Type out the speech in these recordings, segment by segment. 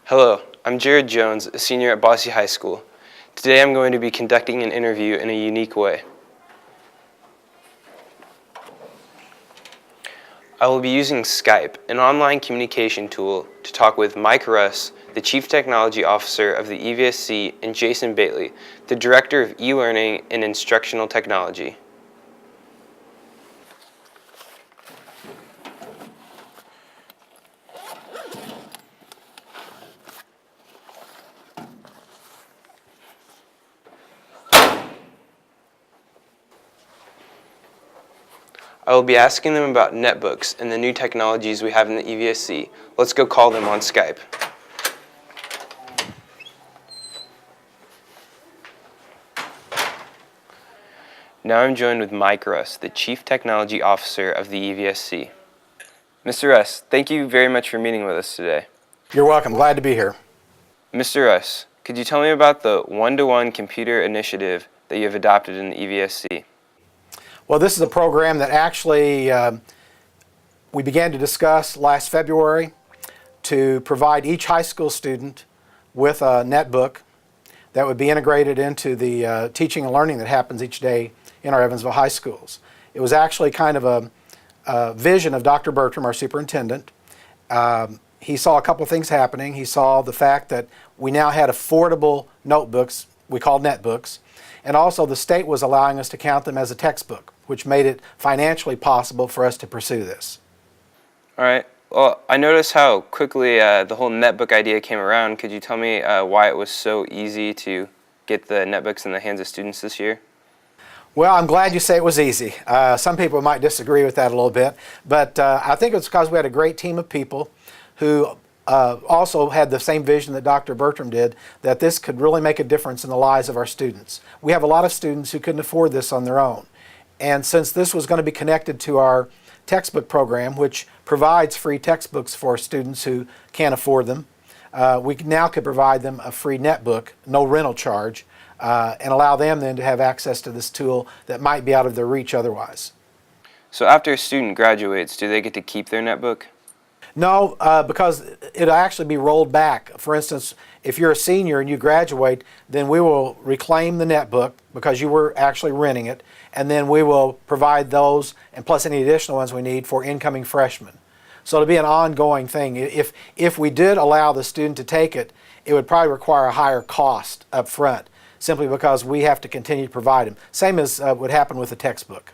Hello, I'm Jared Jones, a senior at Boise High School. Today I'm going to be conducting an interview in a unique way. I will be using Skype, an online communication tool, to talk with Mike Russ, the Chief Technology Officer of the EVSC, and Jason Bailey, the Director of E-Learning and Instructional Technology. I will be asking them about netbooks and the new technologies we have in the EVSC. Let's go call them on Skype. Now I'm joined with Mike Russ, the Chief Technology Officer of the EVSC. Mr. Russ, thank you very much for meeting with us today. You're welcome. Glad to be here. Mr. Russ, could you tell me about the one-to-one computer initiative that you have adopted in the EVSC? Well, this is a program that actually we began to discuss last February to provide each high school student with a netbook that would be integrated into the teaching and learning that happens each day in our Evansville high schools. It was actually kind of a vision of Dr. Bertram, our superintendent. He saw a couple of things happening. He saw the fact that we now had affordable notebooks, we called netbooks, and also the state was allowing us to count them as a textbook, which made it financially possible for us to pursue this. All right. Well, I noticed how quickly the whole netbook idea came around. Could you tell me why it was so easy to get the netbooks in the hands of students this year? Well, I'm glad you say it was easy. Some people might disagree with that a little bit, but I think it's because we had a great team of people who also had the same vision that Dr. Bertram did, that this could really make a difference in the lives of our students. We have a lot of students who couldn't afford this on their own. And since this was going to be connected to our textbook program, which provides free textbooks for students who can't afford them, we now could provide them a free netbook, no rental charge, and allow them then to have access to this tool that might be out of their reach otherwise. So after a student graduates, do they get to keep their netbook? No, because it'll actually be rolled back. For instance, if you're a senior and you graduate, then we will reclaim the netbook because you were actually renting it, and then we will provide those and plus any additional ones we need for incoming freshmen. So it'll be an ongoing thing. If we did allow the student to take it, it would probably require a higher cost up front, simply because we have to continue to provide them. Same as would happen with a textbook.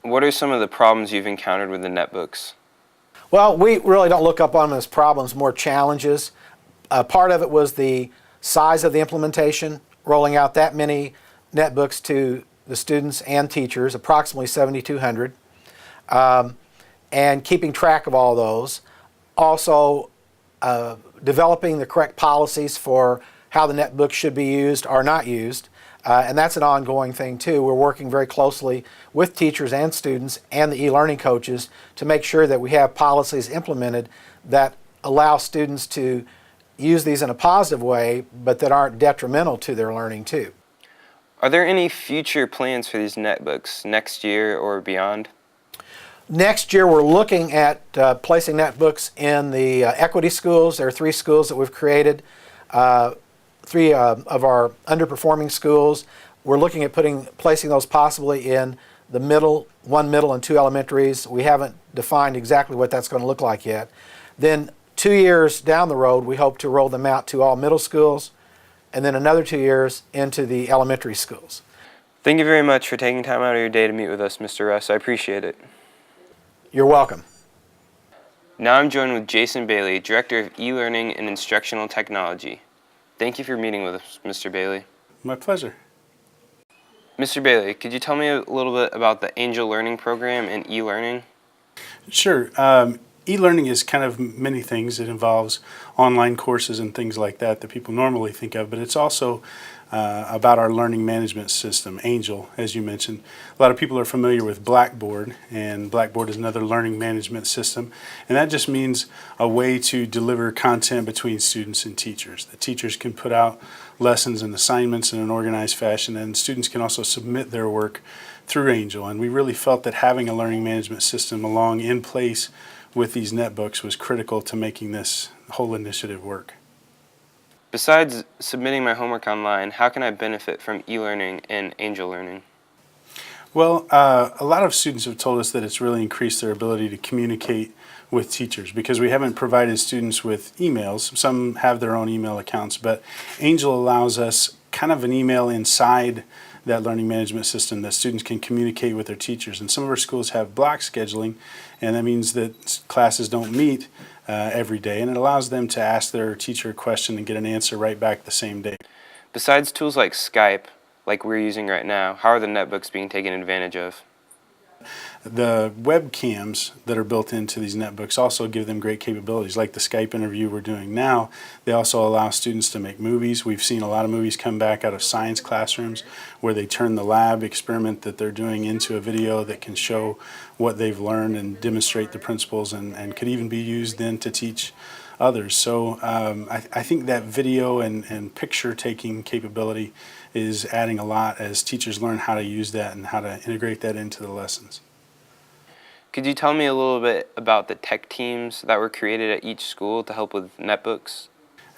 What are some of the problems you've encountered with the netbooks? Well, we really don't look up on them as problems, more challenges. Part of it was the size of the implementation, rolling out that many netbooks to the students and teachers, approximately 7,200, and keeping track of all those. Also, developing the correct policies for how the netbooks should be used or not used. And that's an ongoing thing too. We're working very closely with teachers and students and the e-learning coaches to make sure that we have policies implemented that allow students to use these in a positive way, but that aren't detrimental to their learning too. Are there any future plans for these netbooks next year or beyond? Next year we're looking at placing netbooks in the equity schools. There are 3 schools that we've created. 3 of our underperforming schools. We're looking at placing those possibly in the middle, 1 middle and 2 elementaries. We haven't defined exactly what that's going to look like yet. Then 2 years down the road, we hope to roll them out to all middle schools, and then another 2 years into the elementary schools. Thank you very much for taking time out of your day to meet with us, Mr. Russ. I appreciate it. You're welcome. Now I'm joined with Jason Bailey, Director of E-Learning and Instructional Technology. Thank you for meeting with us, Mr. Bailey. My pleasure. Mr. Bailey, could you tell me a little bit about the Angel Learning Program and e-learning? Sure. E-learning is kind of many things. It involves online courses and things like that people normally think of, but it's also about our learning management system, Angel, as you mentioned. A lot of people are familiar with Blackboard, and Blackboard is another learning management system, and that just means a way to deliver content between students and teachers. The teachers can put out lessons and assignments in an organized fashion, and students can also submit their work through Angel, and we really felt that having a learning management system along in place with these netbooks was critical to making this whole initiative work. Besides submitting my homework online, how can I benefit from e-learning and angel learning? Well, a lot of students have told us that it's really increased their ability to communicate with teachers because we haven't provided students with emails. Some have their own email accounts, but Angel allows us kind of an email inside that learning management system that students can communicate with their teachers. And some of our schools have block scheduling, and that means that classes don't meet every day, and it allows them to ask their teacher a question and get an answer right back the same day. Besides tools like Skype, like we're using right now, how are the netbooks being taken advantage of? The webcams that are built into these netbooks also give them great capabilities, like the Skype interview we're doing now. They also allow students to make movies. We've seen a lot of movies come back out of science classrooms where they turn the lab experiment that they're doing into a video that can show what they've learned and demonstrate the principles, and could even be used then to teach others. So I think that video and picture taking capability is adding a lot as teachers learn how to use that and how to integrate that into the lessons. Could you tell me a little bit about the tech teams that were created at each school to help with netbooks?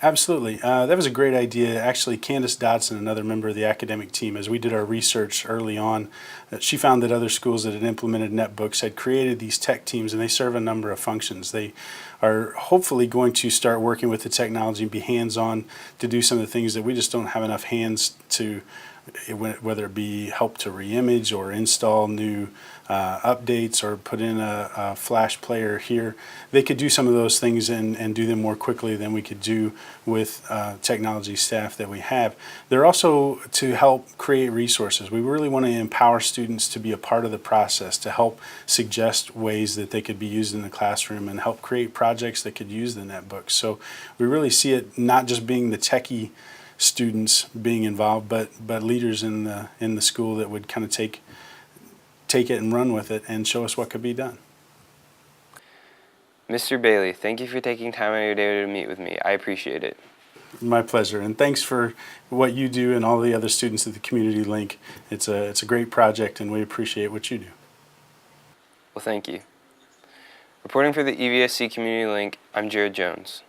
Absolutely. That was a great idea. Actually, Candace Dodson, another member of the academic team, as we did our research early on, she found that other schools that had implemented netbooks had created these tech teams, and they serve a number of functions. They are hopefully going to start working with the technology and be hands-on to do some of the things that we just don't have enough hands to, whether it be help to re-image or install new updates or put in a flash player here. They could do some of those things and do them more quickly than we could do with technology staff that we have. They're also to help create resources. We really want to empower students to be a part of the process, to help suggest ways that they could be used in the classroom and help create projects that could use the netbooks. So we really see it not just being the techie students being involved, but leaders in the school that would kind of take it and run with it and show us what could be done. Mr. Bailey, thank you for taking time out of your day to meet with me. I appreciate it. My pleasure, and thanks for what you do and all the other students at the Community Link. It's a great project, and we appreciate what you do. Well, thank you. Reporting for the EVSC Community Link, I'm Jared Jones.